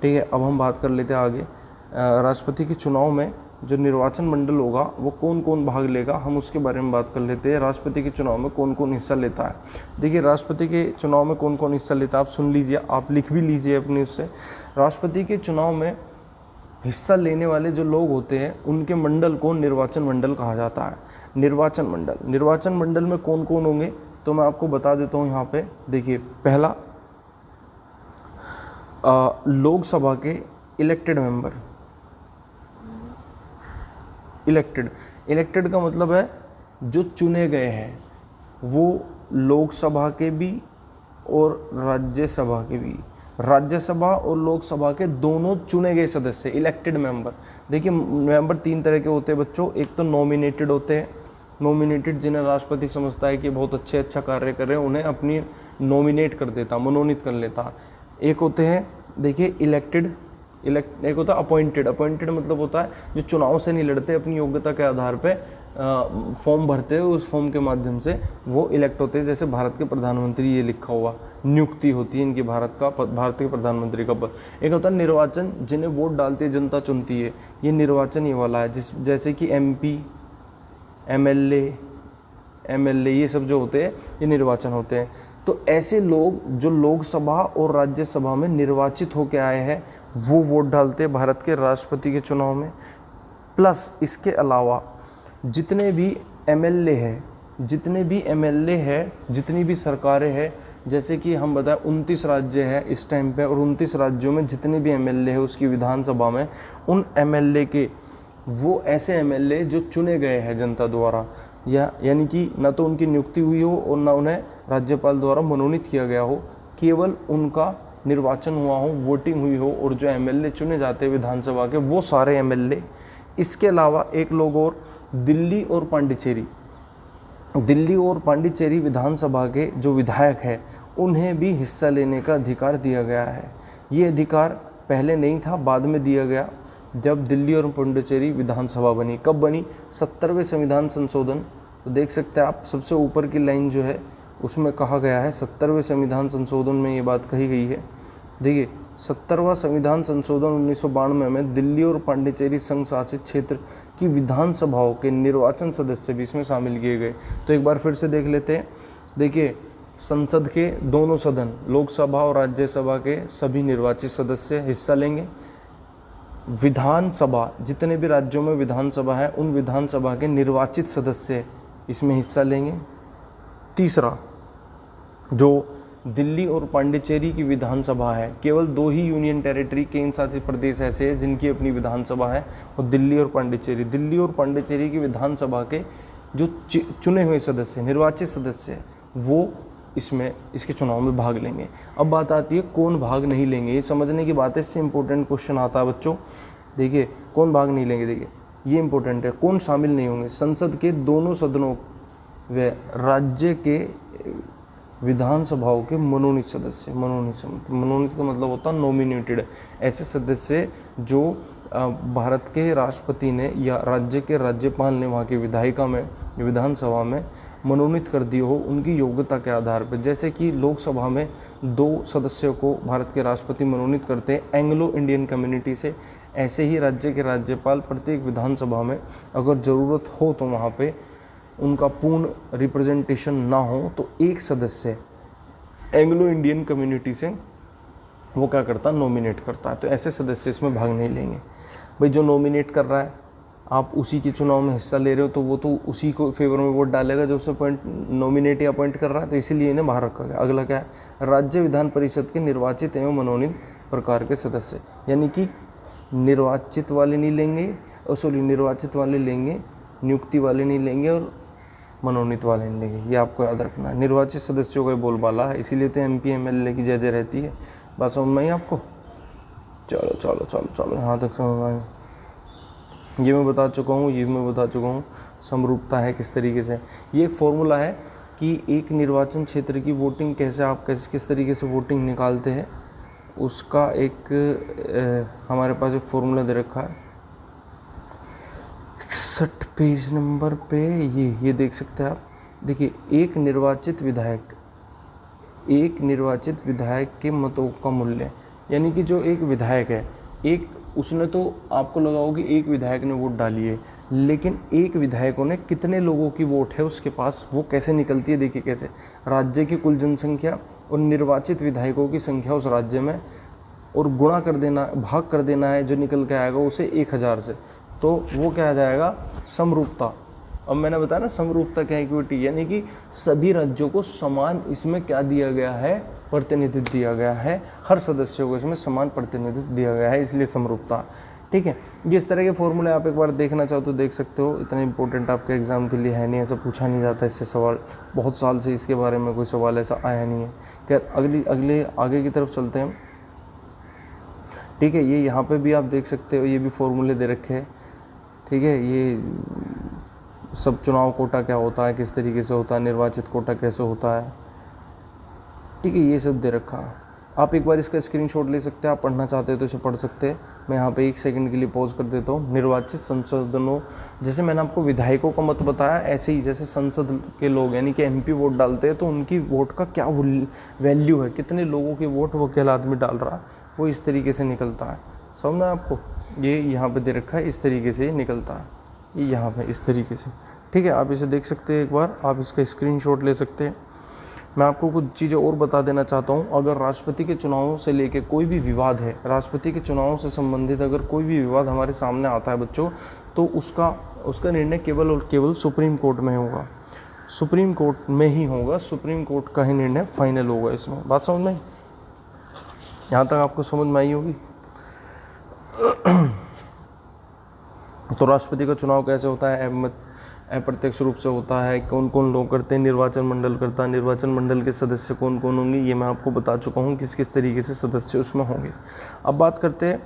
ठीक है। अब हम बात कर लेते हैं आगे। राष्ट्रपति के चुनाव में जो निर्वाचन मंडल होगा वो कौन कौन भाग लेगा, हम उसके बारे में बात कर लेते हैं। राष्ट्रपति के चुनाव में कौन कौन हिस्सा लेता है। देखिए राष्ट्रपति के चुनाव में कौन कौन हिस्सा लेता है, आप सुन लीजिए, आप लिख भी लीजिए अपने उससे। राष्ट्रपति के चुनाव में हिस्सा लेने वाले जो लोग होते हैं उनके मंडल को निर्वाचन मंडल कहा जाता है। निर्वाचन मंडल में कौन कौन होंगे तो मैं आपको बता देता हूँ यहाँ पे। देखिए पहला लोकसभा के इलेक्टेड मेंबर। इलेक्टेड का मतलब है जो चुने गए हैं, वो लोकसभा के भी और राज्यसभा के भी। राज्यसभा और लोकसभा के दोनों चुने गए सदस्य इलेक्टेड मेंबर। देखिए मेंबर तीन तरह के होते हैं बच्चों। एक तो नॉमिनेटेड होते हैं, नॉमिनेटेड जिन्हें राष्ट्रपति समझता है कि बहुत अच्छा कार्य कर रहे हैं, उन्हें अपनी नॉमिनेट कर देता, मनोनीत कर लेता। एक होते हैं देखिए इलेक्टेड, एक होता है अपॉइंटेड। अपॉइंटेड मतलब होता है जो चुनाव से नहीं लड़ते, अपनी योग्यता के आधार पे फॉर्म भरते हैं, उस फॉर्म के माध्यम से वो इलेक्ट होते हैं। जैसे भारत के प्रधानमंत्री, ये लिखा हुआ नियुक्ति होती है इनकी, भारत के प्रधानमंत्री का पद। एक होता है निर्वाचन, जिन्हें वोट डालती है जनता चुनती है, ये निर्वाचन ही वाला है। जैसे कि एमपी, एमएलए ये सब जो होते हैं ये निर्वाचन होते हैं। तो ऐसे लोग जो लोकसभा और राज्यसभा में निर्वाचित होकर आए हैं वो वोट डालते हैं भारत के राष्ट्रपति के चुनाव में। प्लस इसके अलावा जितने भी एमएलए हैं, जितनी भी सरकारें हैं, जैसे कि हम बताएं 29 राज्य है इस टाइम पे, और 29 राज्यों में जितने भी एमएलए हैं उसकी विधानसभा में, उन एमएलए के वो ऐसे एमएलए जो चुने गए हैं जनता द्वारा, यानी कि न तो उनकी नियुक्ति हुई हो और न उन्हें राज्यपाल द्वारा मनोनीत किया गया हो, केवल उनका निर्वाचन हुआ हो, वोटिंग हुई हो, और जो एमएलए चुने जाते हैं विधानसभा के वो सारे एमएलए। इसके अलावा एक लोग और, दिल्ली और पांडिचेरी विधानसभा के जो विधायक हैं उन्हें भी हिस्सा लेने का अधिकार दिया गया है। ये अधिकार पहले नहीं था, बाद में दिया गया जब दिल्ली और पांडिचेरी विधानसभा बनी। कब बनी? 70वें संविधान संशोधन। तो देख सकते हैं आप सबसे ऊपर की लाइन जो है उसमें कहा गया है 70वें संविधान संशोधन में ये बात कही गई है। देखिए 70वां संविधान संशोधन 1992 में दिल्ली और पांडिचेरी संघ शासित क्षेत्र की विधानसभाओं के निर्वाचन सदस्य भी इसमें शामिल किए गए। तो एक बार फिर से देख लेते हैं। देखिए संसद के दोनों सदन, लोकसभा और राज्यसभा के सभी निर्वाचित सदस्य हिस्सा लेंगे। विधानसभा, जितने भी राज्यों में विधानसभा है उन विधानसभा के निर्वाचित सदस्य इसमें हिस्सा लेंगे। तीसरा, जो दिल्ली और पांडिचेरी की विधानसभा है। केवल 2 ही यूनियन टेरिटरी केंद्र शासित प्रदेश ऐसे हैं जिनकी अपनी विधानसभा है, और दिल्ली और पांडिचेरी। दिल्ली और पांडिचेरी की विधानसभा के जो चुने हुए सदस्य, निर्वाचित सदस्य हैं, वो इसके चुनाव में भाग लेंगे। अब बात आती है कौन भाग नहीं लेंगे। ये समझने की बात है, इससे इंपॉर्टेंट क्वेश्चन आता है बच्चों। देखिए कौन भाग नहीं लेंगे, देखिए ये इंपॉर्टेंट है। कौन शामिल नहीं होंगे? संसद के दोनों सदनों व राज्य के विधानसभाओं के मनोनीत सदस्य। मनोनीत का मतलब होता है नॉमिनेटेड, ऐसे सदस्य जो भारत के राष्ट्रपति ने या राज्य के राज्यपाल ने वहाँ की विधानसभा में मनोनीत कर दिए हो उनकी योग्यता के आधार पर। जैसे कि लोकसभा में 2 सदस्यों को भारत के राष्ट्रपति मनोनीत करते हैं एंग्लो इंडियन कम्युनिटी से, ऐसे ही राज्य के राज्यपाल प्रत्येक विधानसभा में अगर ज़रूरत हो तो वहाँ पे उनका पूर्ण रिप्रेजेंटेशन ना हो तो एक सदस्य एंग्लो इंडियन कम्युनिटी से वो क्या करता है, नॉमिनेट करता है। तो ऐसे सदस्य इसमें भाग नहीं लेंगे। भाई जो नॉमिनेट कर रहा है, आप उसी के चुनाव में हिस्सा ले रहे हो तो वो तो उसी को फेवर में वोट डालेगा जो उसे नॉमिनेट या अपॉइंट कर रहा है, तो इसीलिए इन्हें बाहर रखा गया। अगला क्या है, राज्य विधान परिषद के निर्वाचित एवं मनोनीत प्रकार के सदस्य, यानी कि निर्वाचित वाले नहीं लेंगे, निर्वाचित वाले लेंगे, नियुक्ति वाले नहीं लेंगे और मनोनीत वाले नहीं लेंगे। ये आपको याद रखना है। निर्वाचित सदस्यों का बोलबाला है, इसीलिए तो MP MLA की जय रहती है। बात समझ में आई आपको? चलो चलो चलो चलो यहाँ तक समझ में आई। ये मैं बता चुका हूँ, समरूपता है किस तरीके से। ये एक फॉर्मूला है कि एक निर्वाचन क्षेत्र की वोटिंग किस तरीके से वोटिंग निकालते हैं, उसका एक हमारे पास एक फॉर्मूला दे रखा है 61 पेज नंबर पे। ये देख सकते हैं आप। देखिए एक निर्वाचित विधायक के मतों का मूल्य, यानी कि जो एक विधायक है, उसने तो आपको लगा होगा कि एक विधायक ने वोट डाली है, लेकिन एक विधायकों ने कितने लोगों की वोट है उसके पास, वो कैसे निकलती है। देखिए कैसे, राज्य की कुल जनसंख्या और निर्वाचित विधायकों की संख्या उस राज्य में, और गुणा कर देना, भाग कर देना है, जो निकल के आएगा उसे 1000 से, तो वो क्या आ जाएगा, समरूपता। अब मैंने बताया ना समरूपता क्या, इक्विटी, यानी कि सभी राज्यों को समान इसमें क्या दिया गया है, प्रतिनिधित्व दिया गया है, हर सदस्य को इसमें समान प्रतिनिधित्व दिया गया है, इसलिए समरूपता। ठीक है, जिस तरह के फॉर्मूले आप एक बार देखना चाहो तो देख सकते हो। इतना इंपॉर्टेंट आपके एग्जाम के लिए है नहीं, ऐसा पूछा नहीं जाता इससे सवाल, बहुत साल से इसके बारे में कोई सवाल ऐसा आया नहीं है। खैर आगे की तरफ चलते हैं। ठीक है, ये यहाँ पे भी आप देख सकते हो, ये भी फॉर्मूले दे रखे हैं। ठीक है, ये सब चुनाव कोटा क्या होता है, किस तरीके से होता है, निर्वाचित कोटा कैसे होता है। ठीक है, ये सब दे रखा है। आप एक बार इसका स्क्रीनशॉट ले सकते हैं, आप पढ़ना चाहते हैं तो इसे पढ़ सकते हैं। मैं यहाँ पे 1 सेकंड के लिए पॉज कर देता हूँ। निर्वाचित संसदों, जैसे मैंने आपको विधायकों का मत बताया, ऐसे ही जैसे संसद के लोग यानी कि MP वोट डालते हैं तो उनकी वोट का क्या वैल्यू है, कितने लोगों की वोट वो अकेला आदमी डाल रहा है, वो इस तरीके से निकलता है। समझना आपको? ये यहाँ पे दे रखा है, इस तरीके से निकलता है, ये यहाँ पे इस तरीके से। ठीक है, आप इसे देख सकते हैं, एक बार आप इसका स्क्रीनशॉट ले सकते हैं। मैं आपको कुछ चीज़ें और बता देना चाहता हूँ। अगर राष्ट्रपति के चुनावों से लेके कोई भी विवाद है, राष्ट्रपति के चुनावों से संबंधित अगर कोई भी विवाद हमारे सामने आता है बच्चों, तो उसका निर्णय केवल और केवल सुप्रीम कोर्ट में होगा, सुप्रीम कोर्ट में ही होगा, सुप्रीम कोर्ट का ही निर्णय फाइनल होगा इसमें। बात समझ में आई? यहाँ तक आपको समझ में आई होगी। तो राष्ट्रपति का चुनाव कैसे होता है? अप्रत्यक्ष रूप से होता है। कौन कौन लोग करते हैं? निर्वाचन मंडल करता है। निर्वाचन मंडल के सदस्य कौन कौन होंगे, ये मैं आपको बता चुका हूँ किस किस तरीके से सदस्य उसमें होंगे। अब बात करते हैं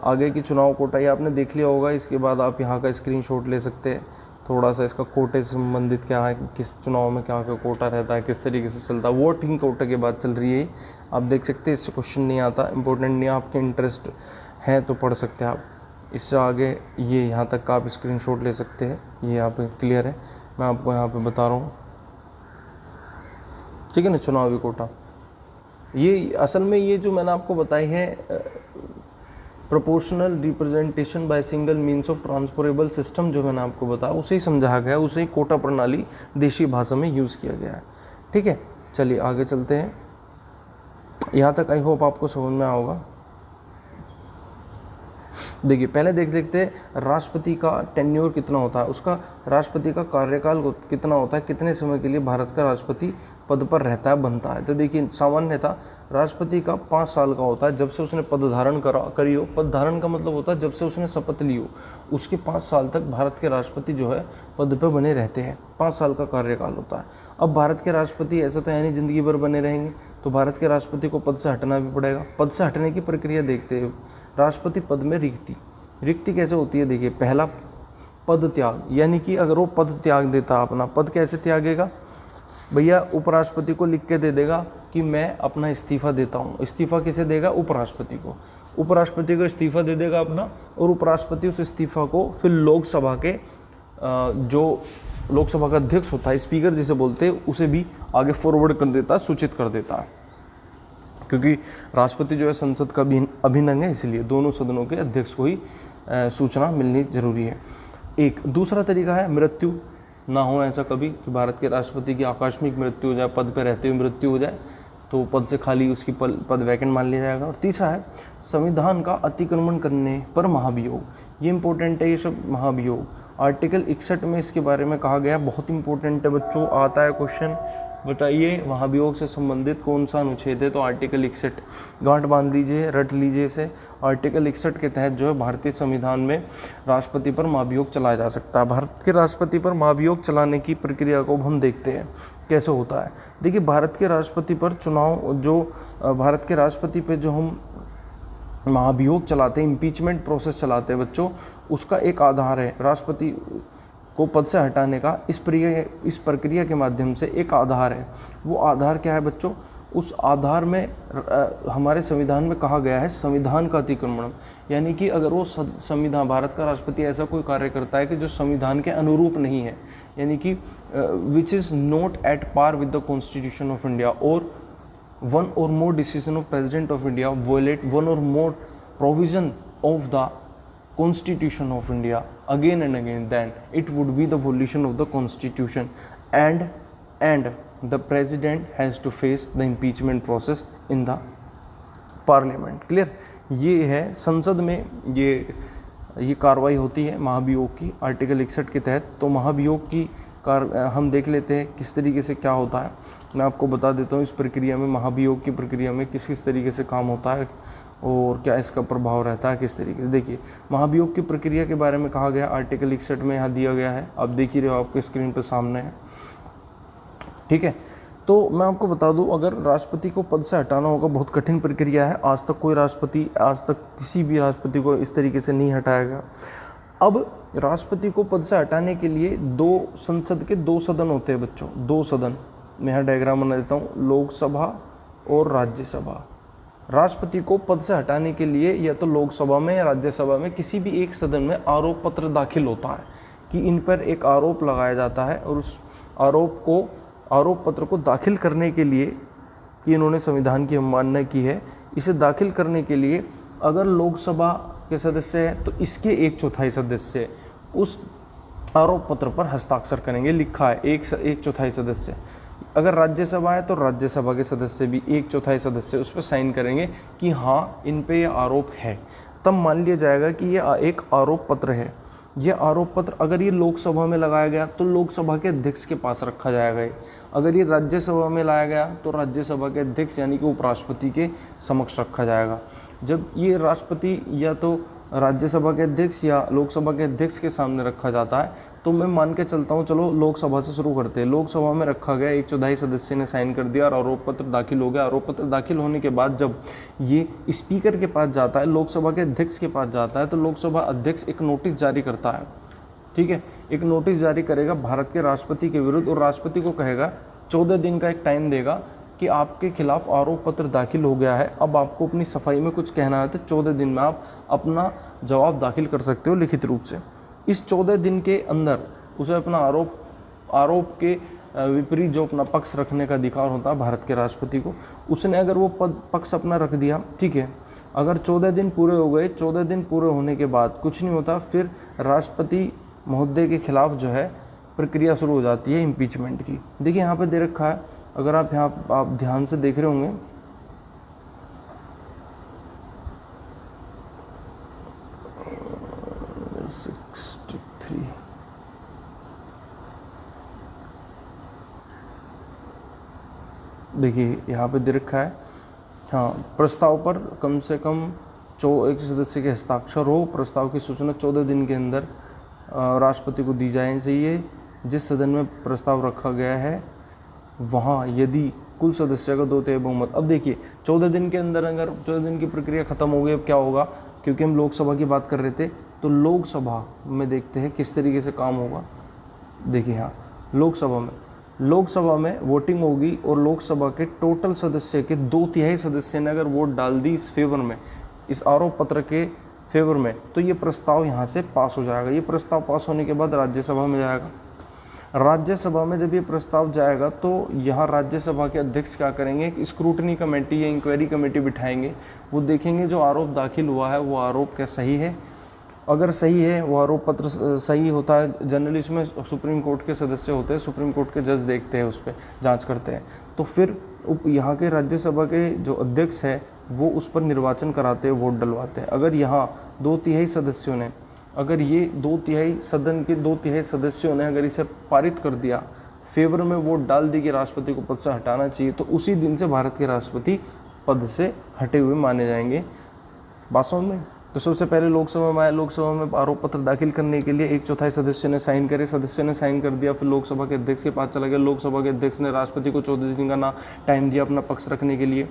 आगे की चुनाव कोटा। ये आपने देख लिया होगा, इसके बाद आप यहाँ का स्क्रीनशॉट ले सकते हैं। थोड़ा सा इसका कोटे से संबंधित क्या है, किस चुनाव में क्या क्या कोटा रहता है, किस तरीके से चलता है। वोटिंग कोटा की बात चल रही है, आप देख सकते हैं। इससे क्वेश्चन नहीं आता, इंपॉर्टेंट नहीं, आपके इंटरेस्ट है तो पढ़ सकते हैं आप। इससे आगे ये यहाँ तक का आप स्क्रीनशॉट ले सकते हैं, ये यहाँ पे क्लियर है, मैं आपको यहाँ पे बता रहा हूँ। ठीक है ना, चुनावी कोटा। ये असल में ये जो मैंने आपको बताई है proportional representation by single means of transferable system, जो मैंने आपको बताया उसे ही समझाया गया, उसे ही कोटा प्रणाली देशी भाषा में यूज़ किया गया है। ठीक है, चलिए आगे चलते हैं। यहाँ तक आई होप आपको समझ में आया होगा। देखिए पहले देख लेते हैं राष्ट्रपति का टेन्योर कितना होता है, उसका राष्ट्रपति का कार्यकाल कितना होता है, कितने समय के लिए भारत का राष्ट्रपति पद पर रहता है, बनता है। तो देखिए सामान्यतः राष्ट्रपति का 5 साल का होता है, जब से उसने पद धारण करी हो। पद धारण का मतलब होता है जब से उसने शपथ ली हो, उसके 5 साल तक भारत के राष्ट्रपति जो है पद पर बने रहते हैं। 5 साल का कार्यकाल होता है। अब भारत के राष्ट्रपति ऐसा तो है नहीं ज़िंदगी भर बने रहेंगे, तो भारत के राष्ट्रपति को पद से हटना भी पड़ेगा। पद से हटने की प्रक्रिया देखते हैं। राष्ट्रपति पद में रिक्ति कैसे होती है, देखिए पहला पद त्याग, यानी कि अगर वो पद त्याग देता अपना, पद कैसे त्यागेगा भैया, उपराष्ट्रपति को लिख के दे देगा कि मैं अपना इस्तीफा देता हूँ। इस्तीफा किसे देगा, उपराष्ट्रपति को। उपराष्ट्रपति को इस्तीफा दे देगा अपना, और उपराष्ट्रपति उस इस्तीफा को फिर लोकसभा के जो लोकसभा का अध्यक्ष होता है, स्पीकर जिसे बोलते हैं, उसे भी आगे फॉरवर्ड कर देता है, सूचित कर देता है, क्योंकि राष्ट्रपति जो है संसद का भी अभिन्न अंग है, इसलिए दोनों सदनों के अध्यक्ष को ही सूचना मिलनी जरूरी है। एक दूसरा तरीका है मृत्यु ना हो, ऐसा कभी कि भारत के राष्ट्रपति की आकस्मिक मृत्यु हो जाए, पद पर रहते हुए मृत्यु हो जाए, तो पद से खाली उसकी पद वैकेंट मान लिया जाएगा। और तीसरा है संविधान का अतिक्रमण करने पर महाभियोग। ये इंपॉर्टेंट है, ये सब महाभियोग आर्टिकल 61 में इसके बारे में कहा गया, बहुत इंपॉर्टेंट है बच्चों, आता है क्वेश्चन, बताइए महाभियोग से संबंधित कौन सा अनुच्छेद है, तो आर्टिकल 61 गांठ बांध लीजिए, रट लीजिए इसे। आर्टिकल 61 के तहत जो है भारतीय संविधान में राष्ट्रपति पर महाभियोग चलाया जा सकता है। भारत के राष्ट्रपति पर महाभियोग चलाने की प्रक्रिया को हम देखते हैं कैसे होता है। देखिए भारत के राष्ट्रपति पर चुनाव, जो भारत के राष्ट्रपति पर जो हम महाभियोग चलाते हैं, इम्पीचमेंट प्रोसेस चलाते हैं बच्चों, उसका एक आधार है राष्ट्रपति को पद से हटाने का। इस प्रक्रिया के माध्यम से एक आधार है। वो आधार क्या है बच्चों, उस आधार में हमारे संविधान में कहा गया है संविधान का अतिक्रमण, यानी कि अगर वो संविधान, भारत का राष्ट्रपति ऐसा कोई कार्य करता है कि जो संविधान के अनुरूप नहीं है, यानी कि which is not at par with the constitution of India, और one or more decision of president of India violate one or more provision of the Constitution of India again and again, then it would be the violation of the Constitution, and the President has to face the impeachment process in the Parliament. Clear? ये है संसद में ये कार्रवाई होती है महाभियोग की आर्टिकल 61 के तहत। तो महाभियोग की हम देख लेते हैं किस तरीके से क्या होता है। मैं आपको बता देता हूँ इस प्रक्रिया में, महाभियोग की प्रक्रिया में किस किस तरीके से काम होता है और क्या इसका प्रभाव रहता है किस तरीके से। देखिए महाभियोग की प्रक्रिया के बारे में कहा गया आर्टिकल 61 में, यहाँ दिया गया है, आप देख ही रहे हो, आपके स्क्रीन पर सामने है, ठीक है। तो मैं आपको बता दूं, अगर राष्ट्रपति को पद से हटाना होगा, बहुत कठिन प्रक्रिया है, आज तक कोई राष्ट्रपति, आज तक किसी भी राष्ट्रपति को इस तरीके से नहीं हटाया गया। अब राष्ट्रपति को पद से हटाने के लिए संसद के 2 सदन होते हैं बच्चों, 2 सदन, मैं यहाँ डायग्राम बना देता हूँ, लोकसभा और राज्यसभा। राष्ट्रपति को पद से हटाने के लिए या तो लोकसभा में या राज्यसभा में किसी भी एक सदन में आरोप पत्र दाखिल होता है कि इन पर एक आरोप लगाया जाता है, और उस आरोप पत्र को दाखिल करने के लिए कि इन्होंने संविधान की अवमानना की है, इसे दाखिल करने के लिए अगर लोकसभा के सदस्य हैं तो इसके 1/4 सदस्य उस आरोप पत्र पर हस्ताक्षर करेंगे, लिखा है 1/4 सदस्य। अगर राज्यसभा है तो राज्यसभा के सदस्य भी 1/4 सदस्य उस पर साइन करेंगे कि हाँ इन पे ये आरोप है, तब मान लिया जाएगा कि ये एक आरोप पत्र है। ये आरोप पत्र अगर ये लोकसभा में लगाया गया तो लोकसभा के अध्यक्ष के पास रखा जाएगा, अगर ये राज्यसभा में लाया गया तो राज्यसभा के अध्यक्ष यानी कि उपराष्ट्रपति के समक्ष रखा जाएगा। जब ये राष्ट्रपति या तो राज्यसभा के अध्यक्ष या लोकसभा के अध्यक्ष के सामने रखा जाता है, तो मैं मान के चलता हूँ, चलो लोकसभा से शुरू करते हैं। लोकसभा में रखा गया, 1/4 सदस्य ने साइन कर दिया और आरोप पत्र दाखिल हो गया। आरोप पत्र दाखिल होने के बाद जब ये स्पीकर के पास जाता है, लोकसभा के अध्यक्ष के पास जाता है, तो लोकसभा अध्यक्ष एक नोटिस जारी करता है, ठीक है, एक नोटिस जारी करेगा भारत के राष्ट्रपति के विरुद्ध, और राष्ट्रपति को कहेगा 14 दिन का एक टाइम देगा कि आपके खिलाफ आरोप पत्र दाखिल हो गया है, अब आपको अपनी सफाई में कुछ कहना है तो 14 दिन में आप अपना जवाब दाखिल कर सकते हो लिखित रूप से। इस 14 दिन के अंदर उसे अपना आरोप के विपरीत जो अपना पक्ष रखने का अधिकार होता है भारत के राष्ट्रपति को, उसने अगर वो पक्ष अपना रख दिया, ठीक है, अगर 14 दिन पूरे हो गए, 14 दिन पूरे होने के बाद कुछ नहीं होता, फिर राष्ट्रपति महोदय के खिलाफ जो है प्रक्रिया शुरू हो जाती है इम्पीचमेंट की। देखिए यहाँ पे दे रखा है, अगर आप ध्यान से देख रहे होंगे, 63। देखिए यहाँ पे दे रखा है, हाँ, प्रस्ताव पर कम से कम एक सदस्य के हस्ताक्षर हो। प्रस्ताव की सूचना 14 दिन के अंदर राष्ट्रपति को दी जानी चाहिए। जिस सदन में प्रस्ताव रखा गया है वहाँ यदि कुल सदस्य का 2/3 बहुमत। अब देखिए 14 दिन के अंदर, अगर 14 दिन की प्रक्रिया खत्म हो गई, अब क्या होगा, क्योंकि हम लोकसभा की बात कर रहे थे, तो लोकसभा में देखते हैं किस तरीके से काम होगा। देखिए हाँ, लोकसभा में वोटिंग होगी और लोकसभा के टोटल सदस्य के 2/3 सदस्य ने अगर वोट डाल दी इस फेवर में, इस आरोप पत्र के फेवर में, तो ये प्रस्ताव यहाँ से पास हो जाएगा। ये प्रस्ताव पास होने के बाद राज्यसभा में जाएगा। राज्यसभा में जब ये प्रस्ताव जाएगा तो यहाँ राज्यसभा के अध्यक्ष क्या करेंगे, एक स्क्रूटनी कमेटी या इंक्वायरी कमेटी बिठाएंगे। वो देखेंगे जो आरोप दाखिल हुआ है वो आरोप क्या सही है। अगर सही है, वो आरोप पत्र सही होता है, जनरली इसमें सुप्रीम कोर्ट के सदस्य होते हैं, सुप्रीम कोर्ट के जज देखते हैं, उस पर जांच करते हैं, तो फिर यहाँ के राज्यसभा के जो अध्यक्ष है वो उस पर निर्वाचन कराते हैं, वोट डलवाते हैं। अगर यहाँ 2/3 सदस्यों ने, अगर ये 2/3 सदन के 2/3 सदस्यों ने अगर इसे पारित कर दिया, फेवर में वोट डाल दी कि राष्ट्रपति को पद से हटाना चाहिए, तो उसी दिन से भारत के राष्ट्रपति पद से हटे हुए माने जाएंगे। बात समझ में? तो सबसे पहले लोकसभा में आया, लोकसभा में आरोप पत्र दाखिल करने के लिए 1/4 सदस्य ने साइन करे, सदस्य ने साइन कर दिया, फिर लोकसभा के अध्यक्ष के पास चला गया। लोकसभा के अध्यक्ष ने राष्ट्रपति को 14 दिन का टाइम दिया अपना पक्ष रखने के लिए।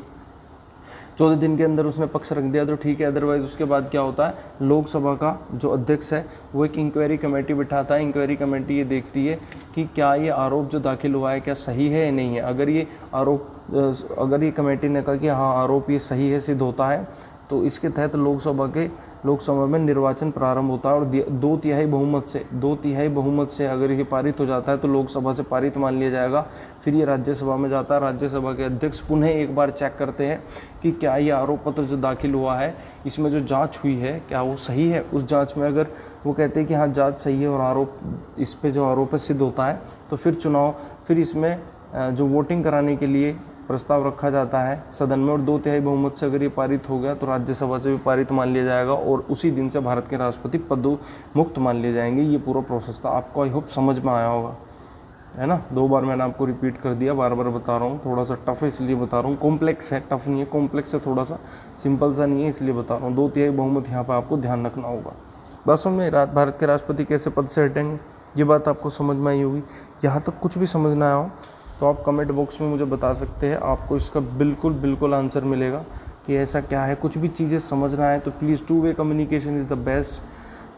14 दिन के अंदर उसने पक्ष रख दिया तो ठीक है, अदरवाइज उसके बाद क्या होता है, लोकसभा का जो अध्यक्ष है वो एक इंक्वायरी कमेटी बिठाता है। इंक्वायरी कमेटी ये देखती है कि क्या ये आरोप जो दाखिल हुआ है क्या सही है या नहीं है। अगर ये कमेटी ने कहा कि हाँ आरोप ये सही है, सिद्ध होता है, तो इसके तहत लोकसभा में निर्वाचन प्रारंभ होता है और 2/3 बहुमत से अगर ये पारित हो जाता है तो लोकसभा से पारित मान लिया जाएगा। फिर ये राज्यसभा में जाता है। राज्यसभा के अध्यक्ष पुनः एक बार चेक करते हैं कि क्या ये आरोप पत्र जो दाखिल हुआ है, इसमें जो जांच हुई है क्या वो सही है। उस जांच में अगर वो कहते हैं कि हाँ जांच सही है और आरोप, इस पे जो आरोप है सिद्ध होता है, तो फिर इसमें जो वोटिंग कराने के लिए प्रस्ताव रखा जाता है सदन में और 2/3 बहुमत से अगर ये पारित हो गया तो राज्यसभा से भी पारित मान लिया जाएगा और उसी दिन से भारत के राष्ट्रपति पद मुक्त मान लिए जाएंगे। ये पूरा प्रोसेस था। आपको आई होप समझ में आया होगा, है ना। 2 बार मैंने आपको रिपीट कर दिया, बार बार बता रहा हूँ। थोड़ा सा टफ है इसलिए बता रहा हूँ, कॉम्प्लेक्स है, टफ नहीं है, कॉम्प्लेक्स है, थोड़ा सा सिंपल सा नहीं है, इसलिए बता रहा हूँ। 2/3 बहुमत यहाँ पर आपको ध्यान रखना होगा। बस में भारत के राष्ट्रपति कैसे पद से हटेंगे, ये बात आपको समझ में आई होगी। यहाँ तक कुछ भी समझ ना आया हो तो आप कमेंट बॉक्स में मुझे बता सकते हैं, आपको इसका बिल्कुल आंसर मिलेगा कि ऐसा क्या है। कुछ भी चीज़ें समझना है तो please, two way communication is the best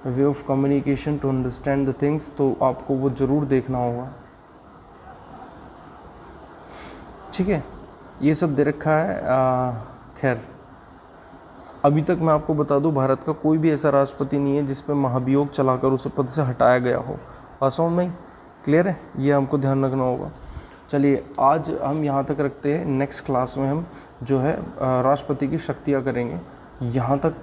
way of communication to understand the things, तो आपको वो ज़रूर देखना होगा। ठीक है, ये सब दे रखा है। खैर, अभी तक मैं आपको बता दूं, भारत का कोई भी ऐसा राष्ट्रपति नहीं है जिस पे महाभियोग चलाकर उसे पद से हटाया गया हो। असम में क्लियर है, ये हमको ध्यान रखना होगा। चलिए आज हम यहाँ तक रखते हैं, नेक्स्ट क्लास में हम जो है राष्ट्रपति की शक्तियाँ करेंगे। यहाँ तक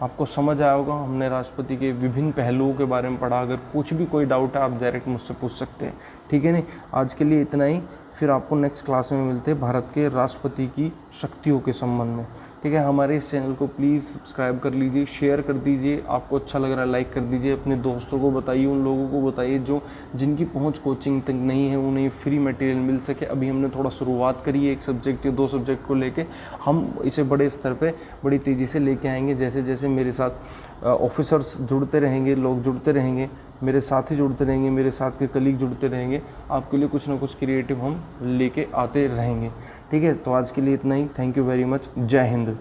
आपको समझ आया होगा, हमने राष्ट्रपति के विभिन्न पहलुओं के बारे में पढ़ा। अगर कुछ भी कोई डाउट है आप डायरेक्ट मुझसे पूछ सकते हैं, ठीक है। नहीं, आज के लिए इतना ही, फिर आपको नेक्स्ट क्लास में मिलते हैं भारत के राष्ट्रपति की शक्तियों के संबंध में, ठीक है। हमारे इस चैनल को प्लीज़ सब्सक्राइब कर लीजिए, शेयर कर दीजिए, आपको अच्छा लग रहा है लाइक कर दीजिए, अपने दोस्तों को बताइए, उन लोगों को बताइए जिनकी पहुंच कोचिंग तक नहीं है, उन्हें फ्री मटेरियल मिल सके। अभी हमने थोड़ा शुरुआत करी है, 1 सब्जेक्ट या 2 सब्जेक्ट को लेके, हम इसे बड़े स्तर पे बड़ी तेज़ी से लेके आएंगे। जैसे जैसे मेरे साथ ऑफिसर्स जुड़ते रहेंगे, लोग जुड़ते रहेंगे, मेरे साथी जुड़ते रहेंगे, मेरे साथ के कलीग जुड़ते रहेंगे, आपके लिए कुछ ना कुछ क्रिएटिव हम लेके आते रहेंगे, ठीक है। तो आज के लिए इतना ही। Thank you very much. जय हिंद।